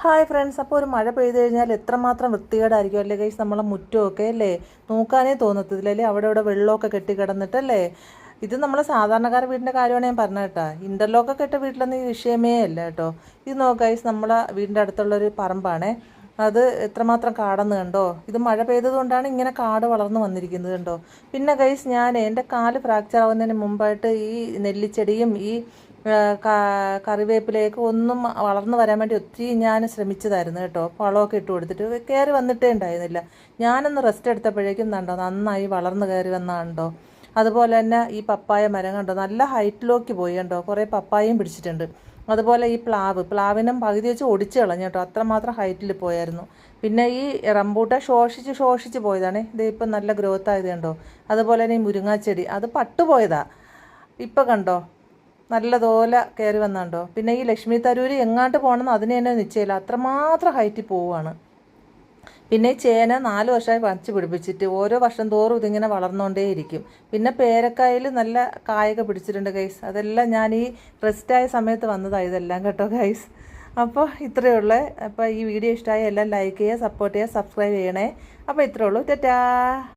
Hi friends, അപ്പോൾ ഒരു മഴ പെയ്ത് കഴിഞ്ഞാൽ എത്രമാത്രം വൃത്തികേടായിരിക്കും അല്ലേ ഗൈസ്. നമ്മളെ മുറ്റമൊക്കെ അല്ലേ, നോക്കാനേ തോന്നത്തില്ലല്ലേ, അവിടെ ഇവിടെ വെള്ളമൊക്കെ കെട്ടിക്കിടന്നിട്ടല്ലേ. ഇത് നമ്മൾ സാധാരണക്കാരുടെ വീടിൻ്റെ കാര്യമാണ് ഞാൻ പറഞ്ഞത് കേട്ടോ. ഇൻ്റർലോക്കൊക്കെ ഇട്ട വീട്ടിലൊന്നും ഈ വിഷയമേ അല്ല കേട്ടോ. ഇത് നോക്ക് ഗൈസ്, നമ്മളെ വീടിൻ്റെ അടുത്തുള്ളൊരു പറമ്പാണേ. അത് എത്രമാത്രം കാടെന്ന് കണ്ടോ. ഇത് മഴ പെയ്തതുകൊണ്ടാണ് ഇങ്ങനെ കാട് വളർന്നു വന്നിരിക്കുന്നത് കണ്ടോ. പിന്നെ ഗൈസ്, ഞാൻ എൻ്റെ കാല് ഫ്രാക്ചർ ആവുന്നതിന് മുമ്പായിട്ട് ഈ നെല്ലിച്ചെടിയും ഈ കറിവേപ്പിലേക്ക് ഒന്നും വളർന്നു വരാൻ വേണ്ടി ഒത്തിരി ഞാൻ ശ്രമിച്ചതായിരുന്നു കേട്ടോ. വളമൊക്കെ ഇട്ട് കൊടുത്തിട്ട് കയറി വന്നിട്ടേ ഉണ്ടായിരുന്നില്ല. ഞാനൊന്ന് റെസ്റ്റ് എടുത്തപ്പോഴേക്കും കണ്ടോ നന്നായി വളർന്നു കയറി വന്നതുണ്ടോ. അതുപോലെ തന്നെ ഈ പപ്പായ മരം കണ്ടോ നല്ല ഹൈറ്റിലേക്ക് പോയി കണ്ടോ. കുറേ പപ്പായയും പിടിച്ചിട്ടുണ്ട്. അതുപോലെ ഈ പ്ലാവിനും പകുതി വെച്ച് ഒടിച്ച് കളഞ്ഞു കേട്ടോ, അത്രമാത്രം ഹൈറ്റിൽ പോയായിരുന്നു. പിന്നെ ഈ റംബൂട്ട ശോഷിച്ച് പോയതാണ്. ഇത് ഇപ്പം നല്ല ഗ്രോത്ത് ആയത് കണ്ടോ. അതുപോലെ തന്നെ ഈ മുരിങ്ങാച്ചെടി അത് പട്ടുപോയതാ, ഇപ്പം കണ്ടോ നല്ലതുപോലെ കയറി വന്നുണ്ടോ. പിന്നെ ഈ ലക്ഷ്മി തരൂര് എങ്ങാണ്ട് പോകണമെന്ന് അതിന് തന്നെ നിശ്ചയമില്ല, അത്രമാത്രം ഹൈറ്റിൽ പോവുകയാണ്. പിന്നെ ഈ ചേന 4 വർഷമായി വച്ച് പിടിപ്പിച്ചിട്ട് ഓരോ വർഷം തോറും ഇതിങ്ങനെ വളർന്നുകൊണ്ടേയിരിക്കും. പിന്നെ പേരക്കായിൽ നല്ല കായൊക്കെ പിടിച്ചിട്ടുണ്ട് ഗൈസ്. അതെല്ലാം ഞാൻ ഈ റെസ്റ്റായ സമയത്ത് വന്നതാണ് ഇതെല്ലാം കേട്ടോ ഗൈസ്. അപ്പോൾ ഇത്രയേ ഉള്ളൂ. അപ്പോൾ ഈ വീഡിയോ ഇഷ്ടമായ എല്ലാം ലൈക്ക് ചെയ്യുക, സപ്പോർട്ട് ചെയ്യുക, സബ്സ്ക്രൈബ് ചെയ്യണേ. അപ്പോൾ ഇത്രയേ ഉള്ളൂ. ടാറ്റാ.